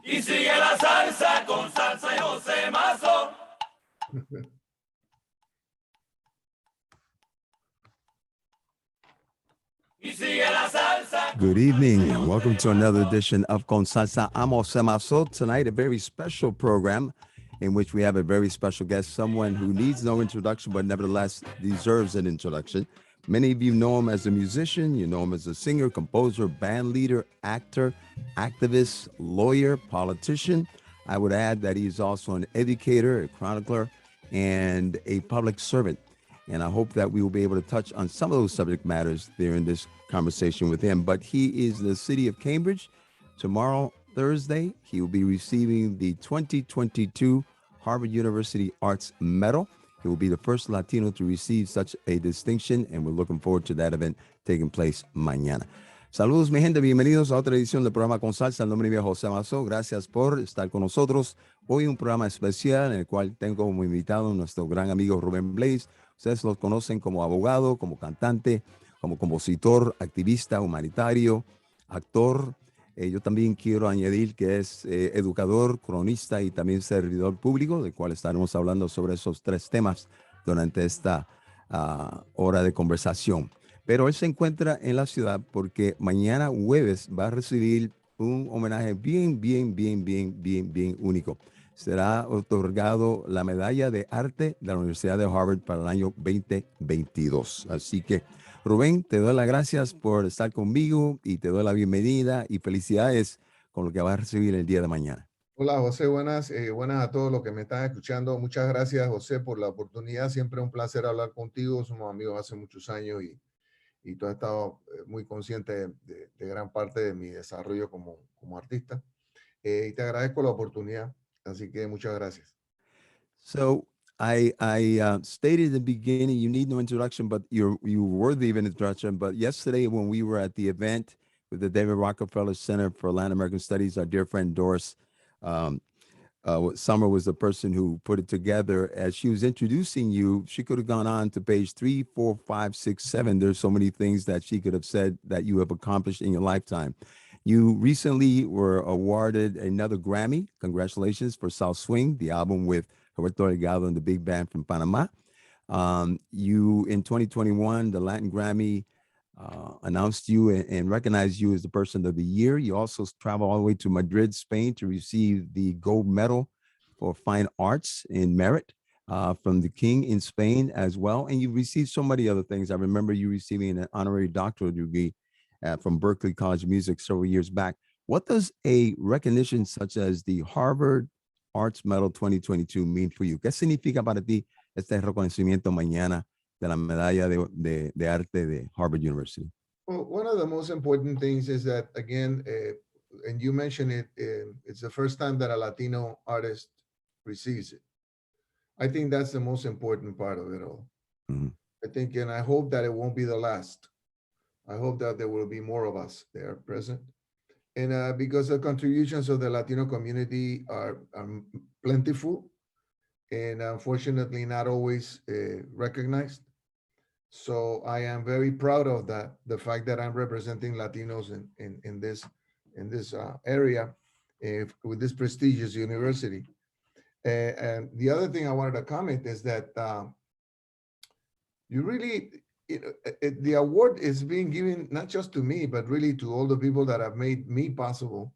Y sigue la salsa con Salsa y José Mazo. Y sigue la salsa. Good evening and welcome to another edition of Con Salsa. I'm Jose Mazo. Tonight, a very special program in which we have a very special guest, someone who needs no introduction but nevertheless deserves an introduction. Many of you know him as a musician, you know him as a singer, composer, band leader, actor, activist, lawyer, politician. I would add that he's also an educator, a chronicler, and a public servant. And I hope that we will be able to touch on some of those subject matters there in this conversation with him. But he is the city of Cambridge. Tomorrow, Thursday, he will be receiving the 2022 Harvard University Arts Medal. He will be the first Latino to receive such a distinction, and we're looking forward to that event taking place mañana. Saludos, mi gente, bienvenidos a otra edición del programa Con Salsa. El nombre mío es José Mazo. Gracias por estar con nosotros. Hoy un programa especial en el cual tengo como invitado a nuestro gran amigo Rubén Blades. Ustedes lo conocen como abogado, como cantante, como compositor, activista, humanitario, actor. Yo también quiero añadir que es educador, cronista y también servidor público, del cual estaremos hablando sobre esos tres temas durante esta hora de conversación. Pero él se encuentra en la ciudad porque mañana jueves va a recibir un homenaje bien único. Será otorgado la medalla de arte de la Universidad de Harvard para el año 2022. Así que, Rubén, te doy las gracias por estar conmigo y te doy la bienvenida y felicidades con lo que vas a recibir el día de mañana. Hola, José, buenas a todos los que me están escuchando. Muchas gracias, José, por la oportunidad. Siempre un placer hablar contigo. Somos amigos hace muchos años y tú has estado muy consciente de gran parte de mi desarrollo como artista. Y te agradezco la oportunidad. Así que muchas gracias. So I stated in the beginning, you need no introduction, but you're worthy of an introduction. But yesterday when we were at the event with the David Rockefeller Center for Latin American Studies, our dear friend Doris Summer was the person who put it together. As she was introducing you, she could have gone on to page 3, 4, 5, 6, 7. There's so many things that she could have said that you have accomplished in your lifetime. You recently were awarded another Grammy. Congratulations for South Swing, the album with Roberto Delgado and the big band from Panama. You, in 2021, the Latin Grammy announced you and recognized you as the person of the year. You also traveled all the way to Madrid, Spain to receive the gold medal for fine arts in merit from the King in Spain as well. And you received so many other things. I remember you receiving an honorary doctorate degree from Berklee College of Music several years back. What does a recognition such as the Harvard Arts Medal 2022 mean for you? ¿Qué significa para ti este reconocimiento mañana de la medalla de arte de Harvard University? Well, one of the most important things is that, again, and you mentioned it, it's the first time that a Latino artist receives it. I think that's the most important part of it all. Mm-hmm. I think, and I hope that it won't be the last. I hope that there will be more of us there present. And because the contributions of the Latino community are plentiful and unfortunately not always recognized. So I am very proud of that, the fact that I'm representing Latinos in this area with this prestigious university. And the other thing I wanted to comment is that you really, the award is being given not just to me, but really to all the people that have made me possible.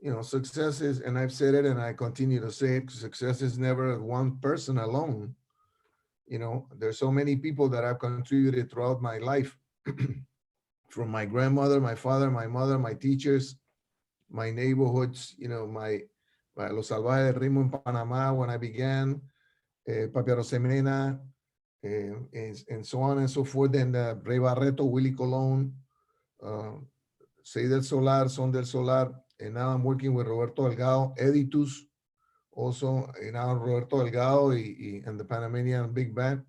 You know, success is, and I've said it and I continue to say it, success is never one person alone. You know, there's so many people that have contributed throughout my life, from my grandmother, my father, my mother, my teachers, my neighborhoods, you know, my Los Salvajes del Ritmo in Panama when I began, Papi Arosemena, and so on and so forth, and Rey Barreto, Willie Colon, Sei del Solar, Son del Solar, and now I'm working with Roberto Delgado, Editus, also, now Roberto Delgado and the Panamanian Big Band.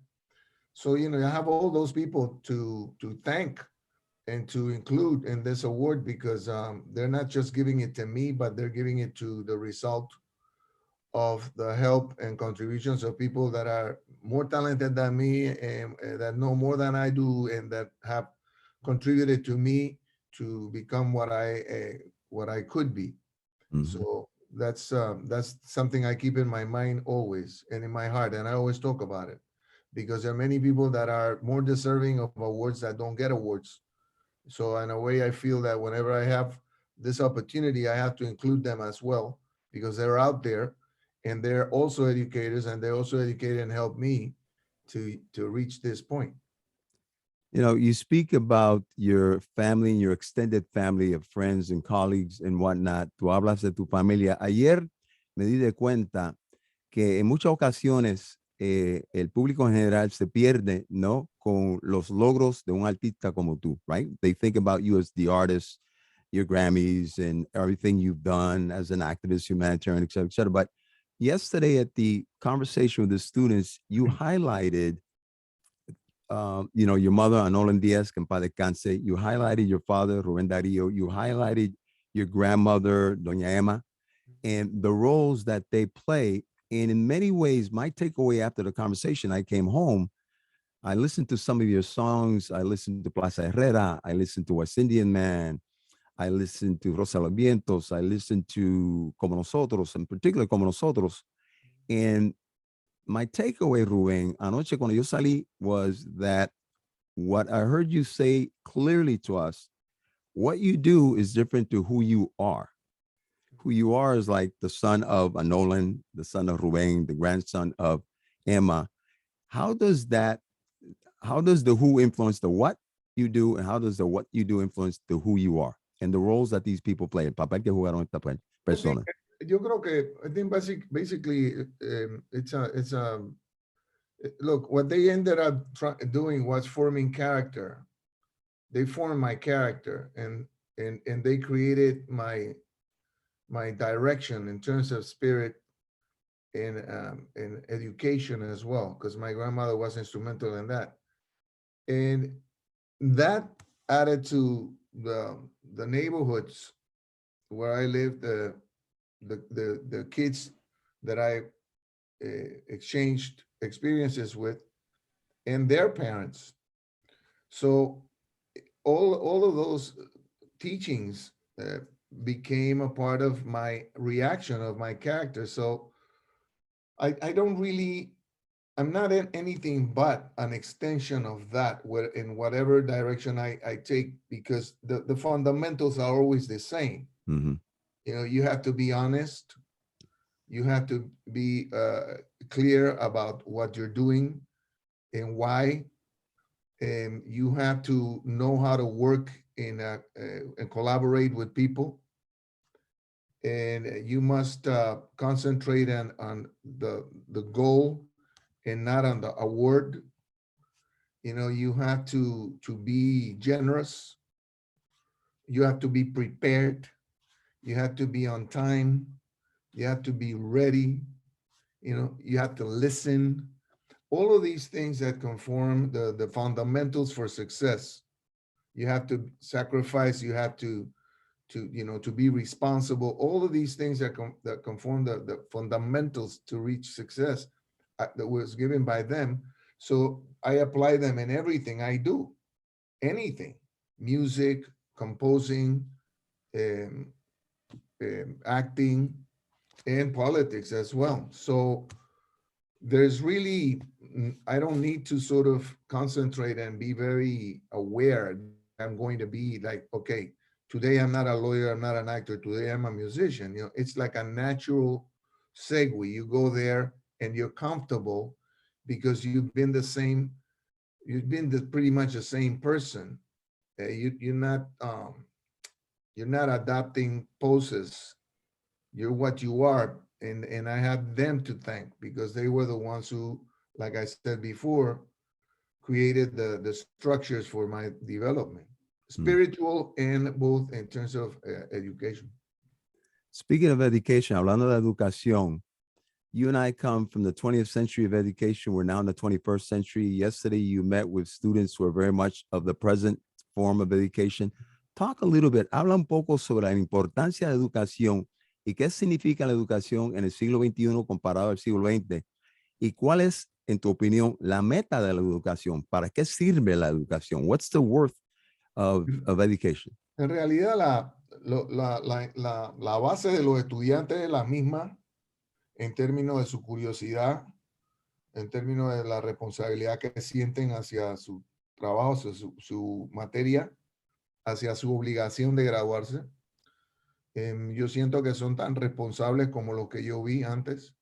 So, you know, I have all those people to thank and to include in this award because they're not just giving it to me, but they're giving it to the result of the help and contributions of people that are more talented than me and that know more than I do and that have contributed to me to become what I what I could be. Mhm. So that's something I keep in my mind always and in my heart, and I always talk about it because there are many people that are more deserving of awards that don't get awards. So in a way, I feel that whenever I have this opportunity, I have to include them as well because they're out there and they're also educators and they also educate and help me to reach this point. You know, you speak about your family and your extended family of friends and colleagues and whatnot. Tú hablas de tu familia. Ayer me di de cuenta que en muchas ocasiones el público en general se pierde, ¿no? Con los logros de un artista como tú, right? They think about you as the artist, your Grammys and everything you've done as an activist, humanitarian, et cetera, et cetera. But yesterday at the conversation with the students, you highlighted you know, your mother, Anolan Diaz, que en paz descanse. You highlighted your father, Rubén Darío. You highlighted your grandmother, Doña Emma, and the roles that they play. And in many ways, my takeaway after the conversation, I came home, I listened to some of your songs. I listened to Plaza Herrera. I listened to West Indian Man. I listened to Rosa los Vientos. I listened to Como Nosotros, in particular Como Nosotros. And my takeaway, Rubén, anoche cuando yo salí was that what I heard you say clearly to us, what you do is different to who you are. Who you are is like the son of Anolan, the son of Rubén, the grandson of Emma. How does that, how does the who influence the what you do, and how does the what you do influence the who you are and the roles that these people play? El papel que jugaron esta I think, persona. yo creo que I think basically it's a look, what they ended up doing was forming character. They formed my character and they created my direction in terms of spirit in education as well, because my grandmother was instrumental in that. And that added to the neighborhoods where I lived, the kids that I exchanged experiences with, and their parents. So all of those teachings became a part of my reaction of my character. So I don't really, I'm not in anything but an extension of that where in whatever direction I take, because the fundamentals are always the same. Mhm. You know, you have to be honest. You have to be clear about what you're doing and why. And you have to know how to work and collaborate with people. And you must concentrate on the goal and not on the award. You know, you have to be generous. You have to be prepared. You have to be on time. You have to be ready. You know, you have to listen. All of these things that conform the fundamentals for success. You have to sacrifice. You have to you know, to be responsible. All of these things that conform the fundamentals to reach success that was given by them. So I apply them in everything I do, anything, music, composing, um, acting, and politics as well. So there's really, I don't need to sort of concentrate and be very aware that I'm going to be like, okay, today I'm not a lawyer, I'm not an actor, today I'm a musician. You know, it's like a natural segue. You go there and you're comfortable because you've been pretty much the same person. You're not adapting poses. You're what you are. And I have them to thank because they were the ones who, like I said before, created the structures for my development, Mm. spiritual and both in terms of education. Speaking of education, hablando de educación, you and I come from the 20th century of education. We're now in the 21st century. Yesterday, you met with students who are very much of the present form of education. Talk a little bit, habla un poco sobre la importancia de la educación y qué significa la educación en el siglo XXI comparado al siglo XX. ¿Y cuál es, en tu opinión, la meta de la educación? ¿Para qué sirve la educación? What's the worth of education? En realidad, la base de los estudiantes es la misma en términos de su curiosidad, en términos de la responsabilidad que sienten hacia su trabajo, hacia su materia, hacia su obligación de graduarse. Yo siento que son tan responsables como los que yo vi antes.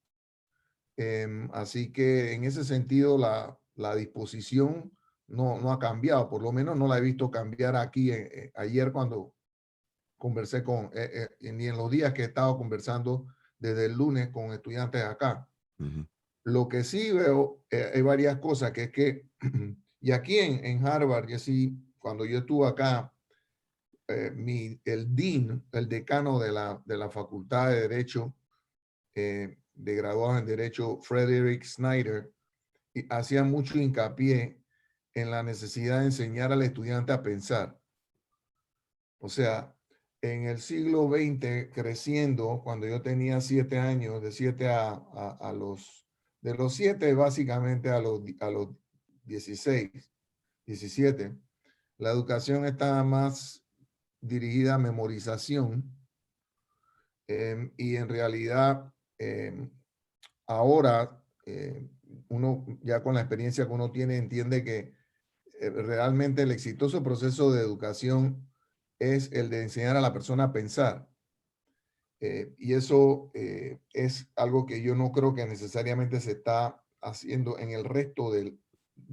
Así que en ese sentido la disposición no ha cambiado, por lo menos no la he visto cambiar aquí ayer cuando conversé ni en los días que he estado conversando desde el lunes con estudiantes acá. Mm-hmm. Lo que sí veo, hay varias cosas, que es que, y aquí en Harvard, y así, cuando yo estuve acá, el dean, el decano de la Facultad de Derecho, de graduados en Derecho, Frederick Snyder, y hacía mucho hincapié en la necesidad de enseñar al estudiante a pensar. O sea, en el siglo XX, creciendo, cuando yo tenía 7 años, de 7 de los 7 básicamente a los 16, 17, la educación estaba más dirigida a memorización, y en realidad ahora uno ya con la experiencia que uno tiene entiende que realmente el exitoso proceso de educación es el de enseñar a la persona a pensar. Y eso es algo que yo no creo que necesariamente se está haciendo en el resto del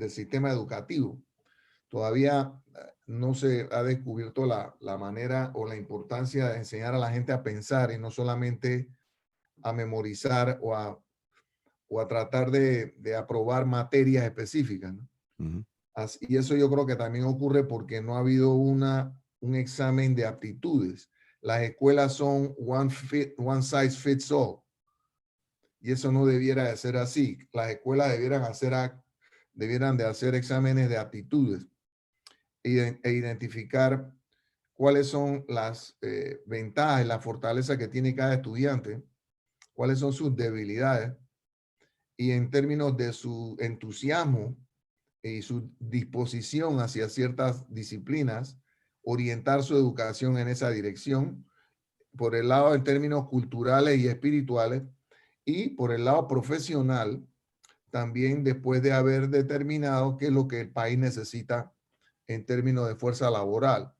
sistema educativo. Todavía no se ha descubierto la manera o la importancia de enseñar a la gente a pensar y no solamente a memorizar o a tratar de aprobar materias específicas, ¿no? Mm-hmm. Y eso yo creo que también ocurre porque no ha habido un examen de aptitudes. Las escuelas son one size fits all. Y eso no debiera de ser así. Las escuelas debieran de hacer exámenes de aptitudes e identificar cuáles son las ventajas y las fortalezas que tiene cada estudiante, cuáles son sus debilidades, y en términos de su entusiasmo y su disposición hacia ciertas disciplinas, orientar su educación en esa dirección, por el lado en términos culturales y espirituales, y por el lado profesional, también después de haber determinado qué es lo que el país necesita en términos de fuerza laboral.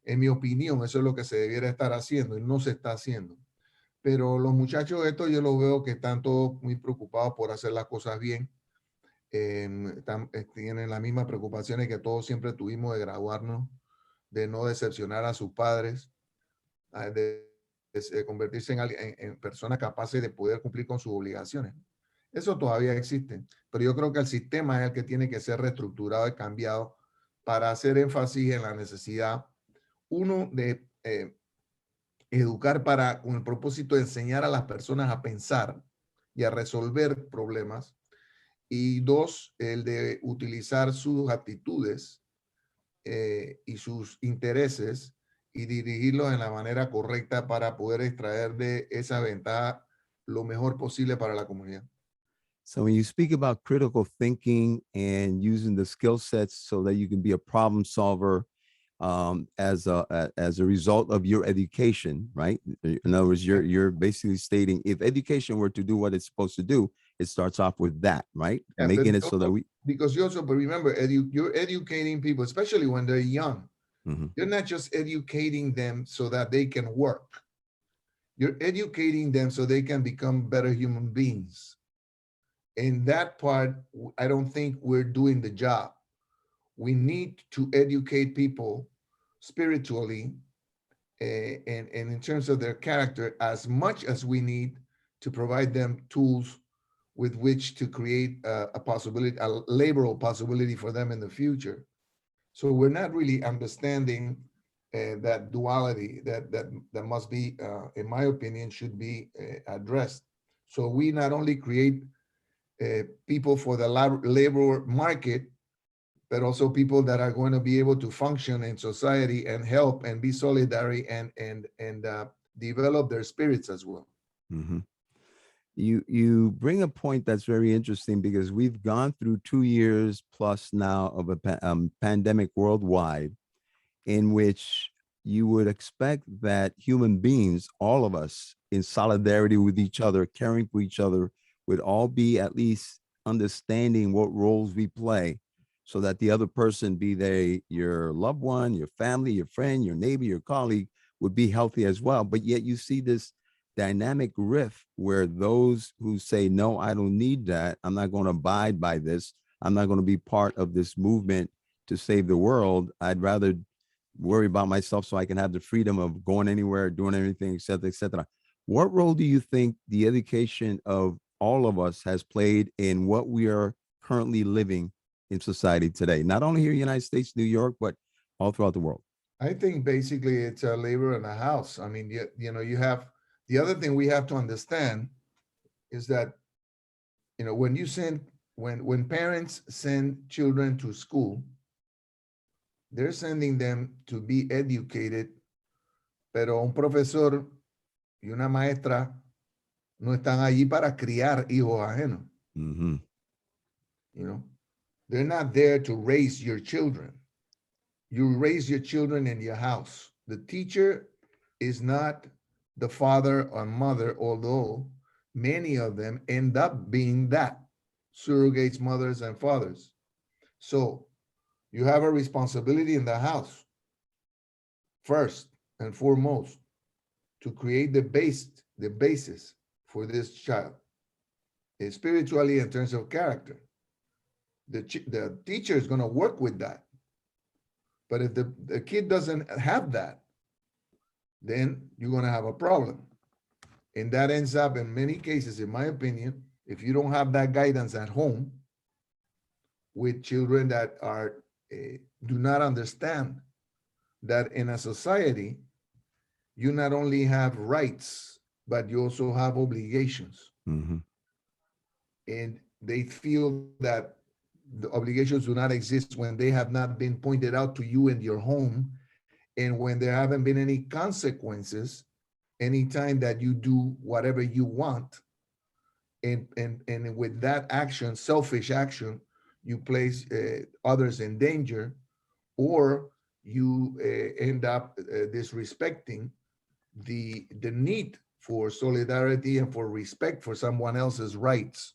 En mi opinión, eso es lo que se debiera estar haciendo y no se está haciendo. Pero los muchachos estos yo los veo que están todos muy preocupados por hacer las cosas bien. Tienen las mismas preocupaciones que todos siempre tuvimos de graduarnos, de no decepcionar a sus padres, de convertirse en personas capaces de poder cumplir con sus obligaciones. Eso todavía existe, pero yo creo que el sistema es el que tiene que ser reestructurado y cambiado para hacer énfasis en la necesidad, uno, de educar con el propósito de enseñar a las personas a pensar y a resolver problemas, y dos, el de utilizar sus aptitudes y sus intereses y dirigirlos en la manera correcta para poder extraer de esa ventaja lo mejor posible para la comunidad. So when you speak about critical thinking and using the skill sets so that you can be a problem solver as a result of your education, right? In other words, you're basically stating if education were to do what it's supposed to do, it starts off with that, right? Yeah, Making it so that we. Because you also, but remember, you're educating people, especially when they're young. Mm-hmm. You're not just educating them so that they can work. You're educating them so they can become better human beings. In that part, I don't think we're doing the job. We need to educate people spiritually and in terms of their character as much as we need to provide them tools with which to create a laboral possibility for them in the future. So we're not really understanding that duality that must be, in my opinion, should be addressed. So we not only create people for the labor market, but also people that are going to be able to function in society and help and be solidary and develop their spirits as well. Mm-hmm. You bring a point that's very interesting because we've gone through 2 years plus now of a pandemic worldwide, in which you would expect that human beings, all of us, in solidarity with each other, caring for each other, would all be at least understanding what roles we play so that the other person, be they your loved one, your family, your friend, your neighbor, your colleague, would be healthy as well. But yet you see this dynamic rift where those who say, no, I don't need that, I'm not going to abide by this, I'm not going to be part of this movement to save the world, I'd rather worry about myself so I can have the freedom of going anywhere, doing anything, et cetera, et cetera. What role do you think the education of all of us has played in what we are currently living in society today? Not only here in the United States, New York, but all throughout the world. I think basically it's a labor in the house. I mean, you know, you have, the other thing we have to understand is that, you know, when you send, when parents send children to school, they're sending them to be educated, pero un profesor y una maestra no están allí para criar hijos ajenos. Mm-hmm. You know, they're not there to raise your children. You raise your children in your house. The teacher is not the father or mother, although many of them end up being that, surrogates, mothers and fathers. So you have a responsibility in the house, first and foremost, to create the basis for this child, spiritually in terms of character. The teacher is going to work with that. But if the kid doesn't have that, then you're going to have a problem. And that ends up, in many cases, in my opinion, if you don't have that guidance at home with children that are do not understand that in a society, you not only have rights, but you also have obligations. Mm-hmm. And they feel that the obligations do not exist when they have not been pointed out to you in your home, and when there haven't been any consequences anytime that you do whatever you want. And with that action, selfish action, you place others in danger, or you end up disrespecting the need for solidarity and for respect for someone else's rights.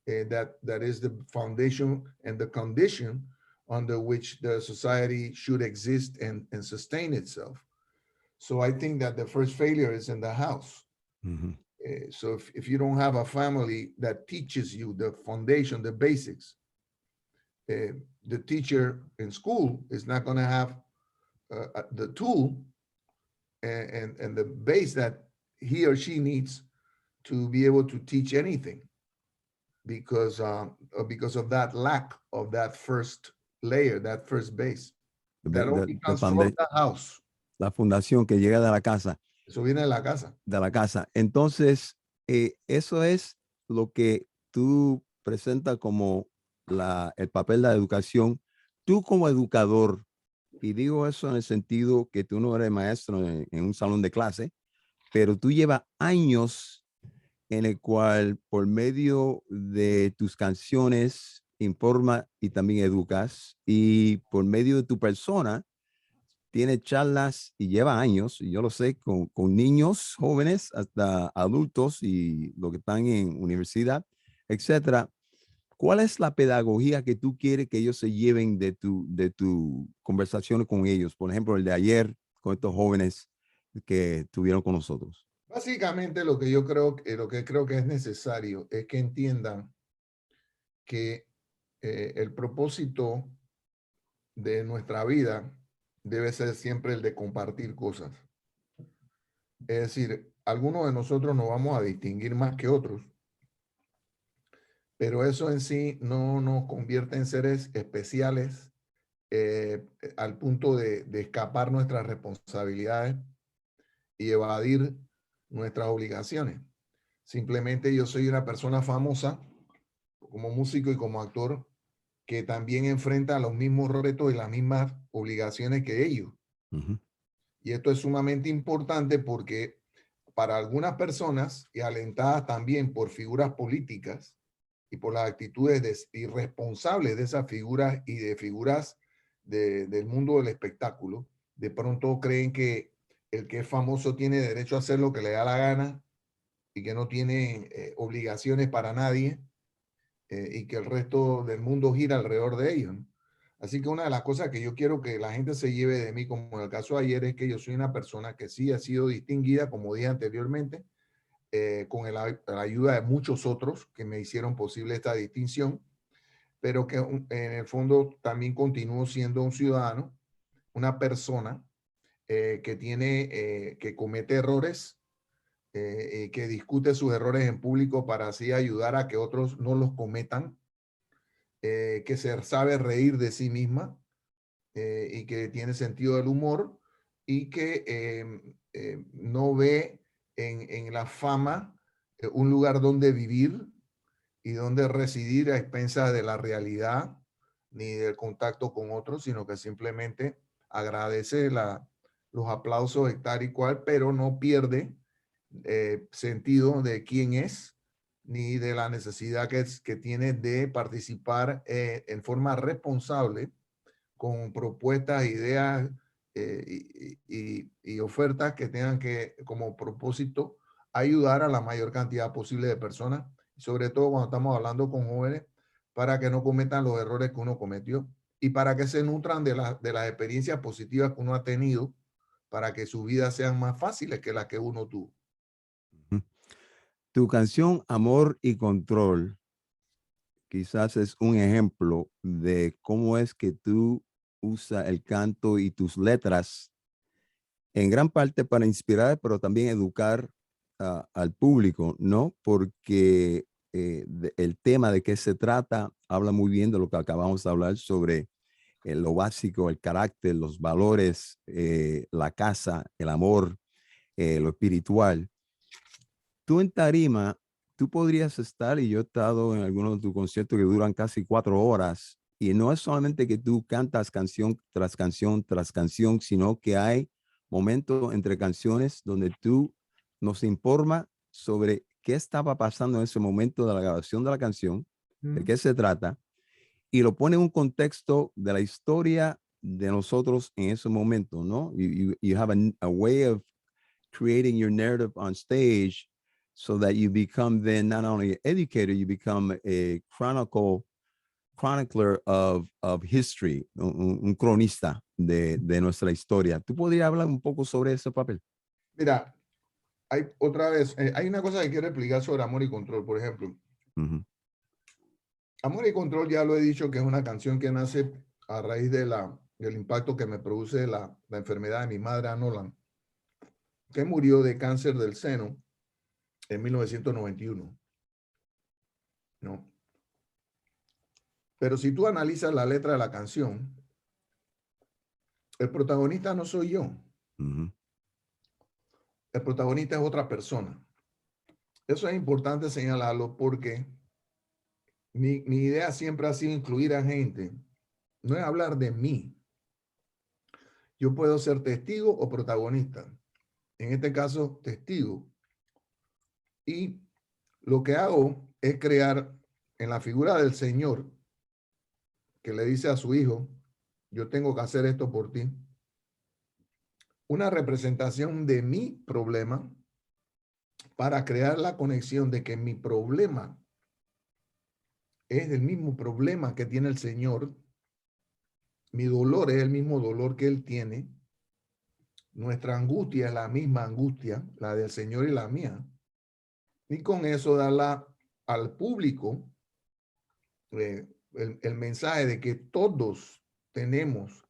That is the foundation and the condition under which the society should exist and sustain itself. So I think that the first failure is in the house. Mm-hmm. So if you don't have a family that teaches you the foundation, the basics, the teacher in school is not going to have the tool and the base that he or she needs to be able to teach anything, because of that lack of that first layer, that first base. That only comes from the house. La fundación que llega de la casa. Eso viene de la casa. De la casa. Entonces, eso es lo que tú presentas como el papel de la educación. Tú como educador, y digo eso en el sentido que tú no eres maestro en un salón de clase, pero tú llevas años en el cual por medio de tus canciones informa y también educas, y por medio de tu persona tiene charlas y lleva años, y yo lo sé, con niños jóvenes hasta adultos y los que están en universidad, etcétera. ¿Cuál es la pedagogía que tú quieres que ellos se lleven de tu conversación con ellos? Por ejemplo, el de ayer con estos jóvenes que estuvieron con nosotros. Básicamente lo que yo creo, lo que creo que es necesario es que entiendan que el propósito de nuestra vida debe ser siempre el de compartir cosas. Es decir, algunos de nosotros nos vamos a distinguir más que otros, pero eso en sí no nos convierte en seres especiales al punto de escapar nuestras responsabilidades y evadir nuestras obligaciones. Simplemente yo soy una persona famosa como músico y como actor que también enfrenta los mismos retos y las mismas obligaciones que ellos. Uh-huh. Y esto es sumamente importante porque para algunas personas, y alentadas también por figuras políticas y por las actitudes irresponsables de esas figuras y de figuras del mundo del espectáculo, de pronto creen que el que es famoso tiene derecho a hacer lo que le da la gana y que no tiene obligaciones para nadie, y que el resto del mundo gira alrededor de ellos, ¿no? Así que una de las cosas que yo quiero que la gente se lleve de mí, como en el caso de ayer, es que yo soy una persona que sí ha sido distinguida, como dije anteriormente, con la ayuda de muchos otros que me hicieron posible esta distinción, pero que en el fondo también continúo siendo un ciudadano, una persona que comete errores, que discute sus errores en público para así ayudar a que otros no los cometan, que se sabe reír de sí misma, y que tiene sentido del humor, y que no ve en la fama un lugar donde vivir y donde residir a expensas de la realidad ni del contacto con otros, sino que simplemente agradece los aplausos de tal y cual, pero no pierde sentido de quién es ni de la necesidad que tiene de participar en forma responsable con propuestas, ideas, y ofertas que tengan que, como propósito, ayudar a la mayor cantidad posible de personas, sobre todo cuando estamos hablando con jóvenes, para que no cometan los errores que uno cometió y para que se nutran de las experiencias positivas que uno ha tenido, para que sus vidas sean más fáciles que las que uno tuvo. Ujú. Tu canción Amor y Control quizás es un ejemplo de cómo es que tú usas el canto y tus letras en gran parte para inspirar, pero también educar al público, ¿no? Porque el tema de qué se trata habla muy bien de lo que acabamos de hablar sobre lo básico, el carácter, los valores, la casa, el amor, lo espiritual. Tú en tarima, tú podrías estar, y yo he estado en algunos de tus conciertos que duran casi 4 horas, y no es solamente que tú cantas canción tras canción tras canción, sino que hay momentos entre canciones donde tú nos informa sobre qué estaba pasando en ese momento de la grabación de la canción, de qué se trata, y lo pone en un contexto de la historia de nosotros en ese momento, ¿no? You have a way of creating your narrative on stage so that you become then not only an educator, you become a chronicler of history, un cronista de nuestra historia. ¿Tú podrías hablar un poco sobre ese papel? Mira, hay otra vez, hay una cosa que quiero explicar sobre Amor y Control, por ejemplo. Uh-huh. Amor y Control, ya lo he dicho, que es una canción que nace a raíz del impacto que me produce la enfermedad de mi madre, L.L.M, que murió de cáncer del seno en 1991, ¿no? Pero si tú analizas la letra de la canción, el protagonista no soy yo. Uh-huh. El protagonista es otra persona. Eso es importante señalarlo porque mi idea siempre ha sido incluir a gente. No es hablar de mí. Yo puedo ser testigo o protagonista. En este caso, testigo. Y lo que hago es crear en la figura del Señor, que le dice a su hijo, yo tengo que hacer esto por ti, una representación de mi problema para crear la conexión de que mi problema es el mismo problema que tiene el Señor, mi dolor es el mismo dolor que Él tiene, nuestra angustia es la misma angustia, la del Señor y la mía, y con eso darla al público el mensaje de que todos tenemos,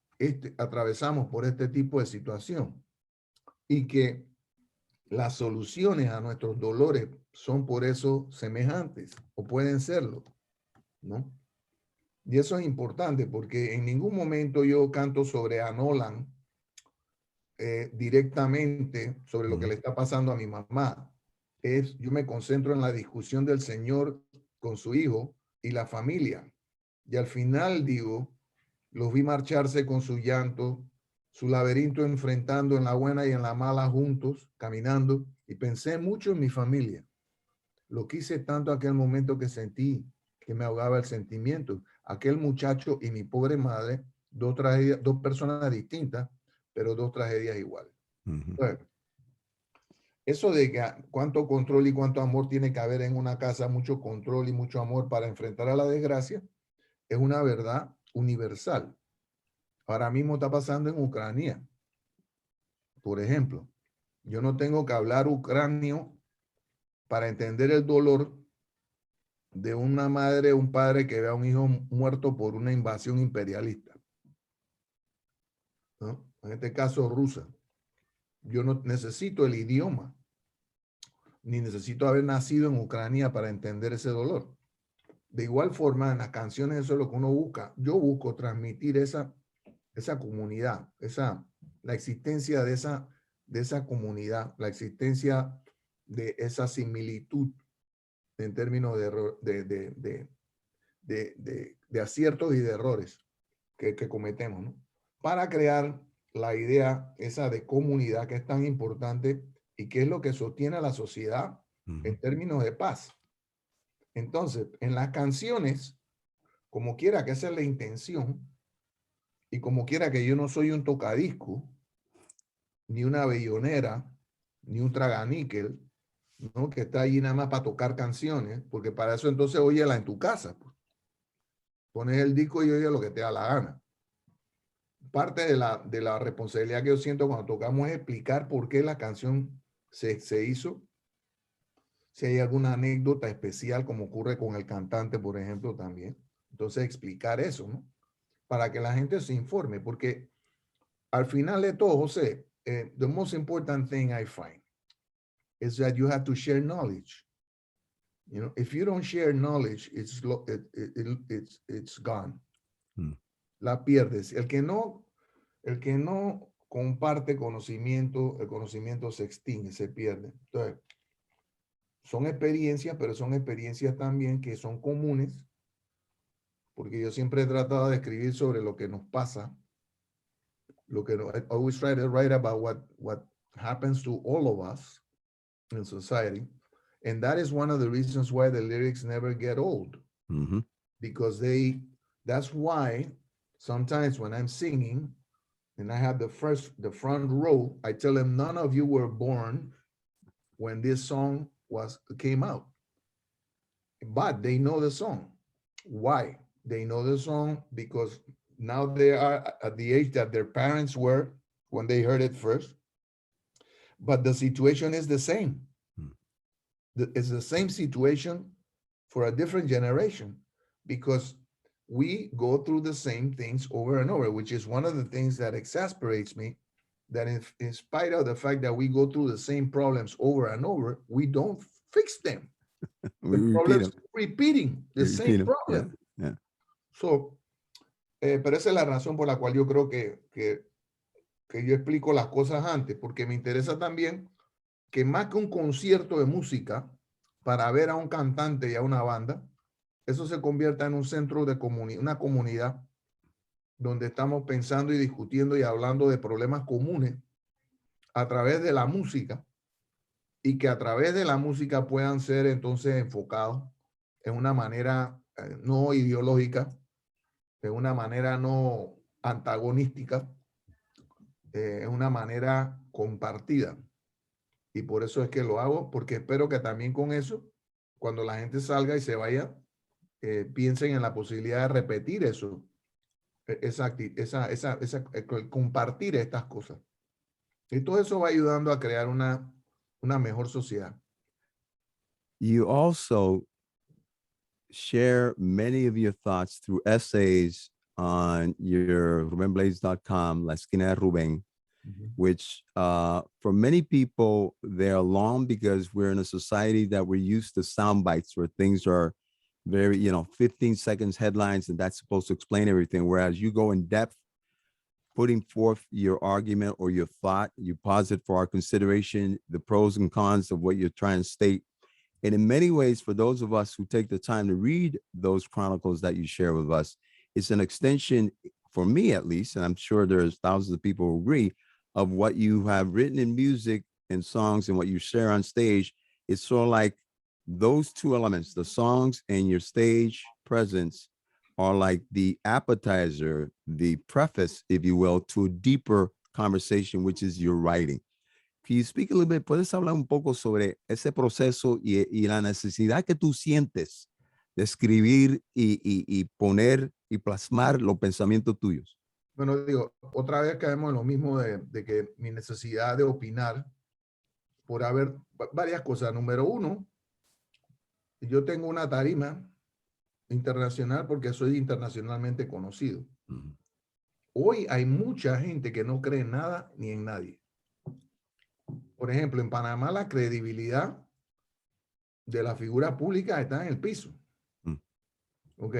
atravesamos por este tipo de situación y que las soluciones a nuestros dolores son por eso semejantes o pueden serlo, ¿no? Y eso es importante porque en ningún momento yo canto sobre L.L.M directamente sobre lo que le está pasando a mi mamá. Yo me concentro en la discusión del Señor con su hijo y la familia. Y al final digo, los vi marcharse con su llanto, su laberinto enfrentando en la buena y en la mala juntos, caminando, y pensé mucho en mi familia. Lo quise tanto aquel momento que sentí que me ahogaba el sentimiento. Aquel muchacho y mi pobre madre, dos personas distintas, pero dos tragedias iguales. Mhm. Bueno, eso de que cuánto control y cuánto amor tiene que haber en una casa, mucho control y mucho amor para enfrentar a la desgracia, es una verdad universal. Ahora mismo está pasando en Ucrania. Por ejemplo, yo no tengo que hablar ucranio para entender el dolor de una madre o un padre que vea a un hijo muerto por una invasión imperialista, ¿no? En este caso rusa. Yo no necesito el idioma, ni necesito haber nacido en Ucrania para entender ese dolor. De igual forma, en las canciones eso es lo que uno busca. Yo busco transmitir esa comunidad, la existencia de esa comunidad, la existencia de esa similitud en términos de aciertos y de errores que cometemos, ¿no? Para crear la idea esa de comunidad que es tan importante y que es lo que sostiene a la sociedad en términos de paz. Entonces, en las canciones, como quiera que sea la intención, y como quiera que yo no soy un tocadisco, ni una bellonera, ni un traganíquel, ¿no? Que está allí nada más para tocar canciones, porque para eso entonces óyela en tu casa. Pues. Pones el disco y oye lo que te da la gana. Parte de la responsabilidad que yo siento cuando tocamos es explicar por qué la canción se hizo. Si hay alguna anécdota especial, como ocurre con el cantante, por ejemplo, también. Entonces explicar eso, ¿no? Para que la gente se informe, porque al final de todo, José, the most important thing I find is that you have to share knowledge. You know, if you don't share knowledge, it's gone. La pierdes. El que no comparte conocimiento, el conocimiento se extingue, se pierde. Entonces, son experiencias, pero son experiencias también que son comunes, porque yo siempre he tratado de escribir sobre lo que nos pasa, I always try to write about what happens to all of us in society. And that is one of the reasons why the lyrics never get old. Because that's why sometimes when I'm singing and I have the front row, I tell them none of you were born when this song came out. But they know the song. Why? They know the song because now they are at the age that their parents were when they heard it first. But the situation is the same. It's the same situation for a different generation because we go through the same things over and over, which is one of the things that exasperates me, that in spite of the fact that we go through the same problems over and over, we don't fix them. The problems repeating the same problem. Yeah. So, pero esa es la razón por la cual yo creo que yo explico las cosas antes, porque me interesa también que más que un concierto de música para ver a un cantante y a una banda, eso se convierta en un centro de una comunidad donde estamos pensando y discutiendo y hablando de problemas comunes a través de la música y que a través de la música puedan ser entonces enfocados en una manera no ideológica, en una manera no antagonística, en una manera compartida. Y por eso es que lo hago, porque espero que también con eso, cuando la gente salga y se vaya, piensen en la posibilidad de repetir eso, compartir estas cosas. Y todo eso va ayudando a crear una mejor sociedad. You also share many of your thoughts through essays on your RubénBlades.com, La Esquina de Rubén, which for many people, they're long because we're in a society that we're used to sound bites where things are very, 15 seconds headlines, and that's supposed to explain everything. Whereas you go in depth, putting forth your argument or your thought, you posit for our consideration, the pros and cons of what you're trying to state. And in many ways, for those of us who take the time to read those chronicles that you share with us, it's an extension, for me at least, and I'm sure there's thousands of people who agree, of what you have written in music and songs and what you share on stage. It's sort of like those two elements, the songs and your stage presence, are like the appetizer, the preface, if you will, to a deeper conversation, which is your writing. Can you speak a little bit? ¿Puedes hablar un poco sobre ese proceso y la necesidad que tú sientes de escribir y poner y plasmar los pensamientos tuyos? Bueno, digo, otra vez caemos en lo mismo de que mi necesidad de opinar por haber varias cosas. Número uno, yo tengo una tarima internacional porque soy internacionalmente conocido. Hoy hay mucha gente que no cree en nada ni en nadie. Por ejemplo, en Panamá la credibilidad de la figura pública está en el piso. Ok.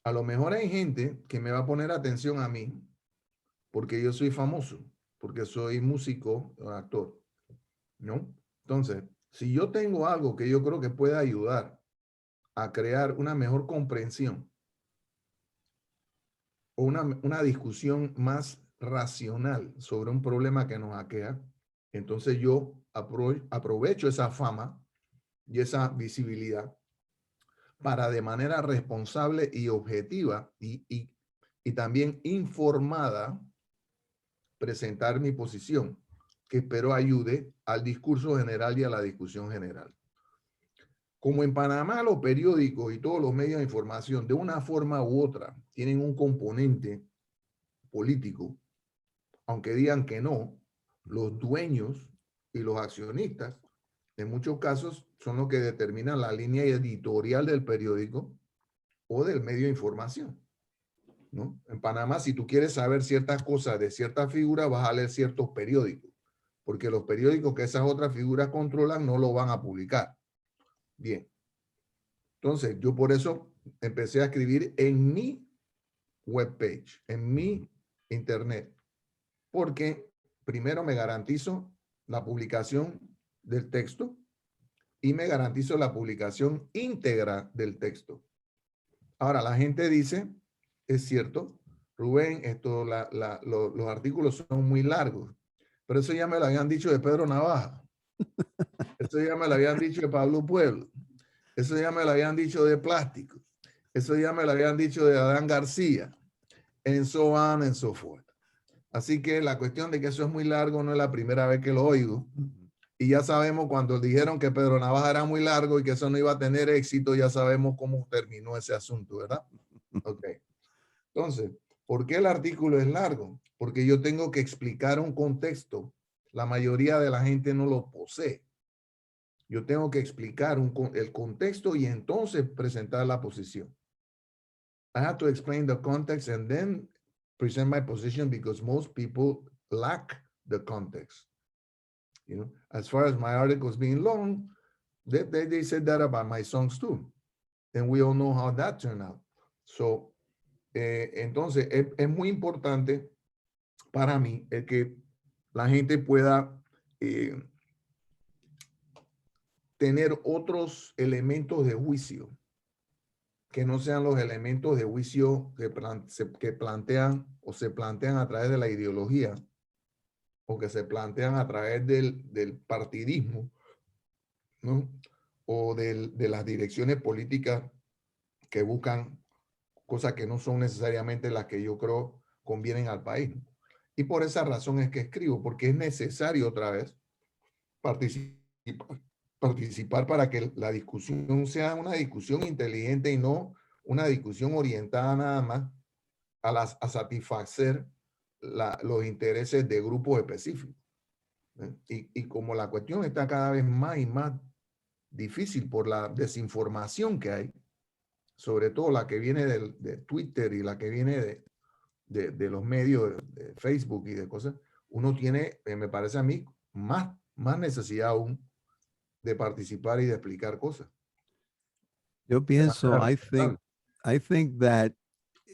A lo mejor hay gente que me va a poner atención a mí porque yo soy famoso, porque soy músico o actor, ¿no? Entonces, si yo tengo algo que yo creo que puede ayudar a crear una mejor comprensión o una discusión más racional sobre un problema que nos aqueja, entonces yo aprovecho esa fama y esa visibilidad para de manera responsable y objetiva y también informada presentar mi posición, que espero ayude al discurso general y a la discusión general. Como en Panamá los periódicos y todos los medios de información de una forma u otra tienen un componente político, aunque digan que no, los dueños y los accionistas en muchos casos son los que determinan la línea editorial del periódico o del medio de información, ¿no? En Panamá, si tú quieres saber ciertas cosas de cierta figura, vas a leer ciertos periódicos, porque los periódicos que esas otras figuras controlan no lo van a publicar. Bien. Entonces, yo por eso empecé a escribir en mi webpage, en mi internet, porque primero me garantizo la publicación del texto y me garantizo la publicación íntegra del texto. Ahora, la gente dice, es cierto, Rubén, los artículos son muy largos, pero eso ya me lo habían dicho de Pedro Navaja. Eso ya me lo habían dicho de Pablo Pueblo. Eso ya me lo habían dicho de Plástico. Eso ya me lo habían dicho de Adán García. And so on and so forth. Así que la cuestión de que eso es muy largo no es la primera vez que lo oigo. Y ya sabemos cuando dijeron que Pedro Navaja era muy largo y que eso no iba a tener éxito, ya sabemos cómo terminó ese asunto, ¿verdad? Ok. Entonces, ¿por qué el artículo es largo? Porque yo tengo que explicar un contexto. La mayoría de la gente no lo posee. Yo tengo que explicar el contexto y entonces presentar la posición. I have to explain the context and then present my position because most people lack the context. You know, as far as my articles being long, they said that about my songs too. And we all know how that turned out. So, entonces, es muy importante para mí el que la gente pueda tener otros elementos de juicio que no sean los elementos de juicio que plantean o se plantean a través de la ideología o que se plantean a través del partidismo, ¿no? O de las direcciones políticas que buscan cosas que no son necesariamente las que yo creo convienen al país. Y por esa razón es que escribo, porque es necesario otra vez participar para que la discusión sea una discusión inteligente y no una discusión orientada nada más a satisfacer los intereses de grupos específicos. Y como la cuestión está cada vez más y más difícil por la desinformación que hay, sobre todo la que viene de Twitter y la que viene de los medios de Facebook y de cosas, uno tiene, me parece a mí, más necesidad aún de participar y de explicar cosas. Yo pienso, I think that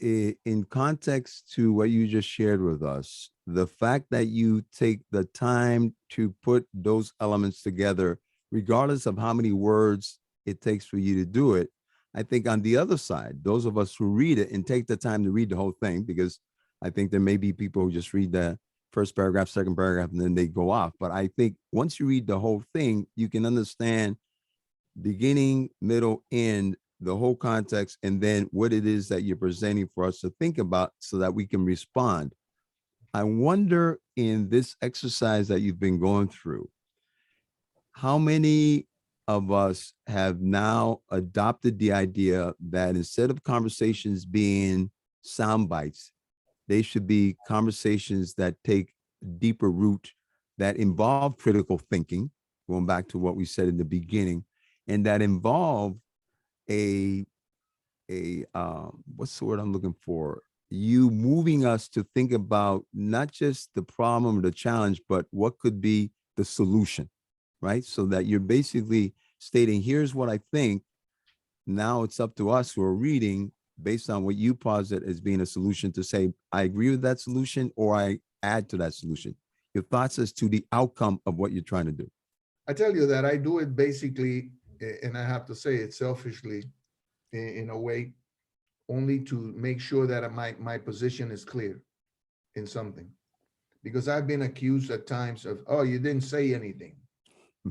in context to what you just shared with us, the fact that you take the time to put those elements together, regardless of how many words it takes for you to do it, I think on the other side, those of us who read it and take the time to read the whole thing, because I think there may be people who just read the first paragraph, second paragraph, and then they go off. But I think once you read the whole thing, you can understand beginning, middle, end, the whole context, and then what it is that you're presenting for us to think about so that we can respond. I wonder in this exercise that you've been going through, how many of us have now adopted the idea that instead of conversations being sound bites, they should be conversations that take deeper root, that involve critical thinking, going back to what we said in the beginning, and that involve a what's the word I'm looking for? You moving us to think about not just the problem or the challenge, but what could be the solution, right? So that you're basically stating, here's what I think. Now it's up to us who are reading based on what you posit as being a solution to say, I agree with that solution or I add to that solution. Your thoughts as to the outcome of what you're trying to do. I tell you that I do it basically, and I have to say it selfishly in a way, only to make sure that my position is clear in something. Because I've been accused at times of, oh, you didn't say anything.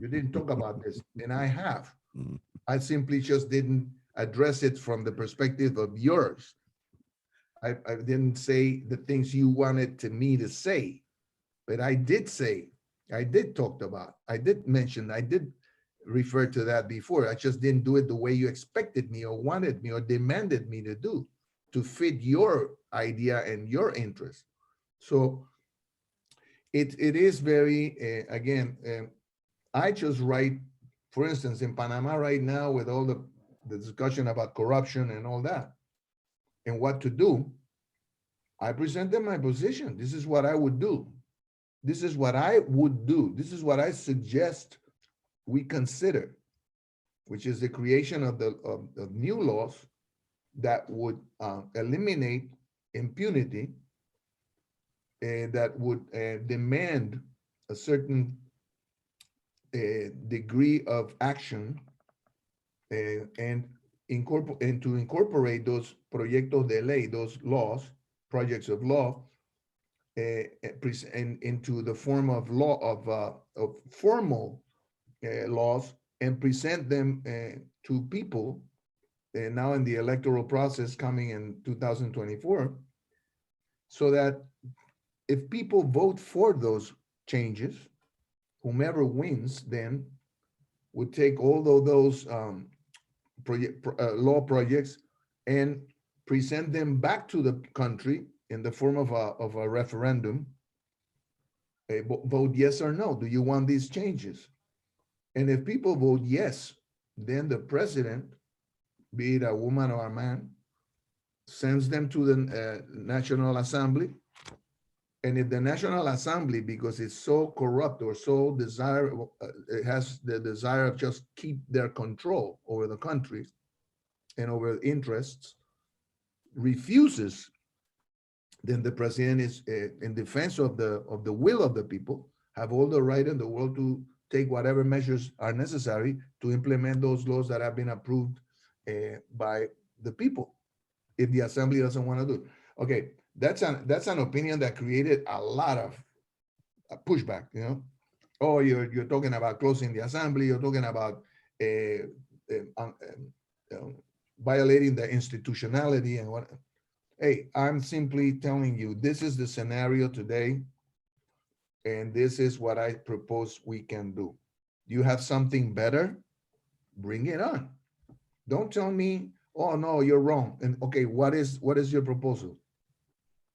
You didn't talk about this. And I have. I simply just didn't address it from the perspective of yours. I didn't say the things you wanted to me to say, but I did say, I did talk about, I did mention, I did refer to that before. I just didn't do it the way you expected me or wanted me or demanded me to do to fit your idea and your interest. So it is very, again, I just write, for instance, in Panama right now with all the discussion about corruption and all that and what to do, I presented my position. This is what I would do. This is what I would do. This is what I suggest we consider, which is the creation of new laws that would eliminate impunity, that would demand a certain degree of action, and to incorporate those proyectos de ley, those laws, projects of law, into the form of law of formal laws and present them to people now in the electoral process coming in 2024, so that if people vote for those changes, whomever wins then would take all of those law projects and present them back to the country in the form of a referendum. Vote yes or no. Do you want these changes? And if people vote yes, then the president, be it a woman or a man, sends them to the National Assembly. And if the National Assembly, because it's so corrupt or so desirable, it has the desire of just keep their control over the country and over interests, refuses, then the president is in defense of the will of the people, have all the right in the world to take whatever measures are necessary to implement those laws that have been approved by the people, if the assembly doesn't want to do it. Okay, that's an opinion that created a lot of pushback, you know. Oh, you're talking about closing the assembly, you're talking about violating the institutionality and what. Hey, I'm simply telling you, this is the scenario today, and this is what I propose we can do. You have something better? Bring it on. Don't tell me, oh no, you're wrong. And okay, what is your proposal?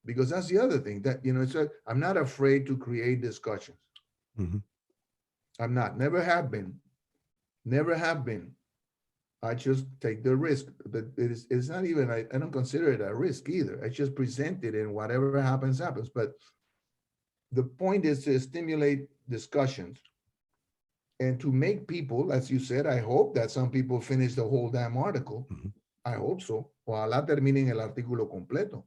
Because that's the other thing that, you know, I'm not afraid to create discussions. Mm-hmm. I'm not, never have been, never have been. I just take the risk, but it's not even, I don't consider it a risk either. I just present it and whatever happens, happens. But the point is to stimulate discussions and to make people, as you said, I hope that some people finish the whole damn article. Mm-hmm. I hope so. Ojalá terminen el artículo completo.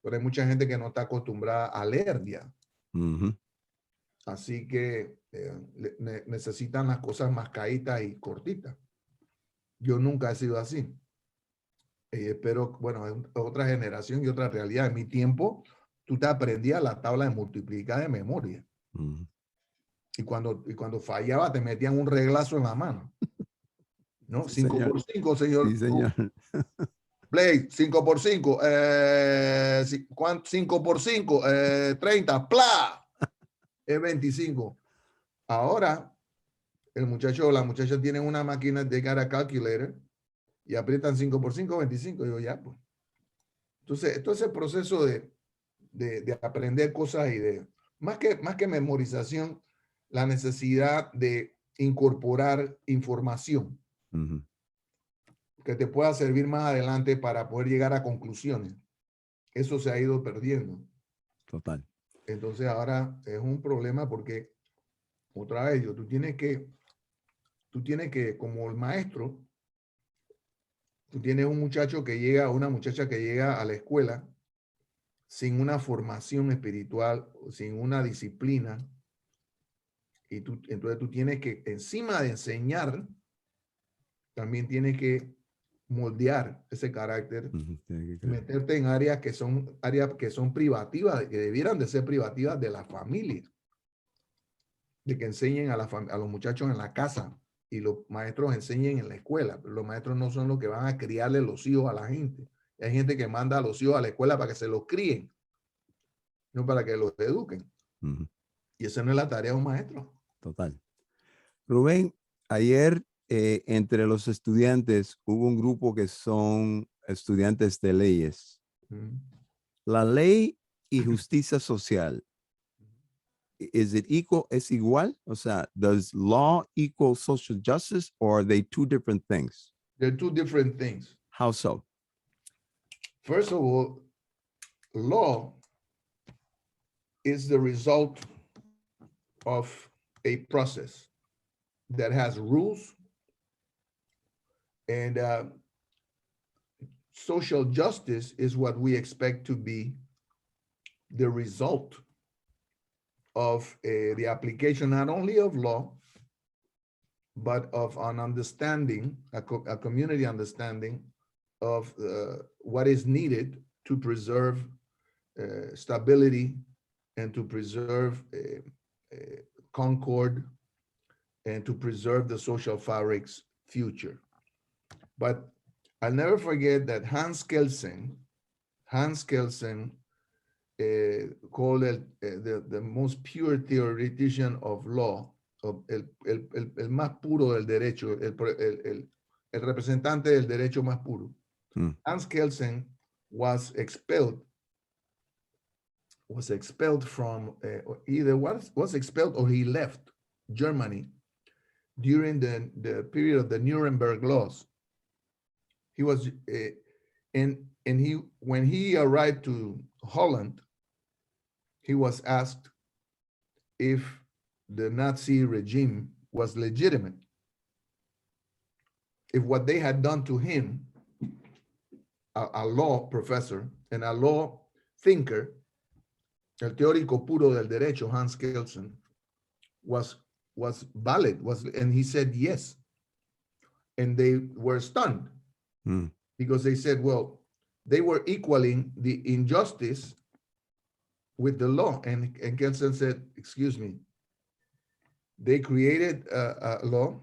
Pero hay mucha gente que no está acostumbrada a leer ya. Mm-hmm. Así que necesitan las cosas más caídas y cortitas. Yo nunca he sido así. Pero, bueno, es otra generación y otra realidad. En mi tiempo, tú te aprendías la tabla de multiplicar de memoria. Mm-hmm. Y cuando fallaba, te metían un reglazo en la mano. ¿No? Sí, 5 señor. por 5, señor. Sí, señor. Blade, 5 por 5, 5 por 5, 30, ¡plá! Es 25. Ahora, el muchacho o la muchacha tienen una máquina de cara calculator y aprietan 5 por 5, 25. Digo, ya, pues. Entonces, esto es el proceso de aprender cosas y más que memorización, la necesidad de incorporar información Ujú. que te pueda servir más adelante para poder llegar a conclusiones. Eso se ha ido perdiendo. Total. Entonces ahora es un problema porque, otra vez, tú tienes que, como el maestro, tú tienes un muchacho que llega, una muchacha que llega a la escuela sin una formación espiritual, sin una disciplina, y entonces tú tienes que, encima de enseñar, también tienes que moldear ese carácter, Ujú. Tiene que creer. meterte en áreas que son privativas, que debieran de ser privativas de la familia, de que enseñen a los muchachos en la casa y los maestros enseñen en la escuela. Pero los maestros no son los que van a criarle los hijos a la gente. Y hay gente que manda a los hijos a la escuela para que se los críen, no para que los eduquen. Ujú. Y esa no es la tarea de un maestro. Total. Rubén, ayer entre los estudiantes hubo un grupo que son estudiantes de leyes. Mm. La ley y justicia social, is it equal? ¿Es igual? O sea, does law equal social justice or are they two different things? They're two different things. How so? First of all, law is the result of a process that has rules, and social justice is what we expect to be the result of the application not only of law, but of an understanding, a community understanding of what is needed to preserve stability and to preserve concord and to preserve the social fabric's future. But I'll never forget that Hans Kelsen called it the most pure theoretician of law, el más puro del derecho, el representante del derecho más puro. Mm. Hans Kelsen was expelled from either was expelled or he left Germany during the period of the Nuremberg laws. He was when he arrived to Holland, he was asked if the Nazi regime was legitimate, if what they had done to him, a law professor and a law thinker, el teórico puro del derecho, Hans Kelsen, was valid, and he said yes. And they were stunned because they said, well, they were equaling the injustice with the law. And Kelsen said, excuse me, they created a law,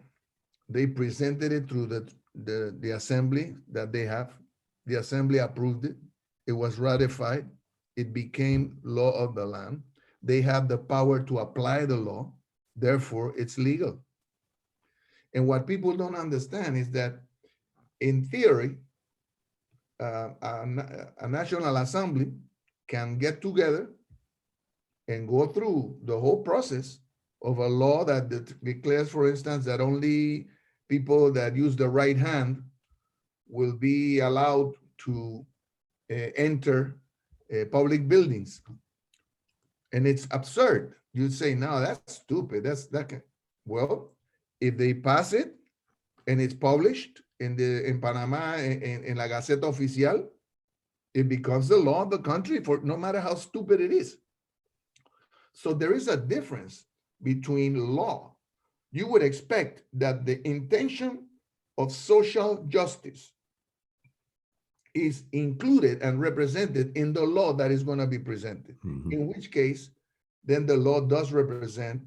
they presented it through the assembly that they have, the assembly approved it, it was ratified, it became law of the land, they have the power to apply the law, therefore it's legal. And what people don't understand is that in theory, a National Assembly can get together and go through the whole process of a law that declares, for instance, that only people that use the right hand will be allowed to enter public buildings. And it's absurd. You'd say, no, that's stupid. Well, if they pass it and it's published in Panama, in la Gaceta Oficial, it becomes the law of the country for no matter how stupid it is. So there is a difference between law. You would expect that the intention of social justice is included and represented in the law that is going to be presented, in which case, then the law does represent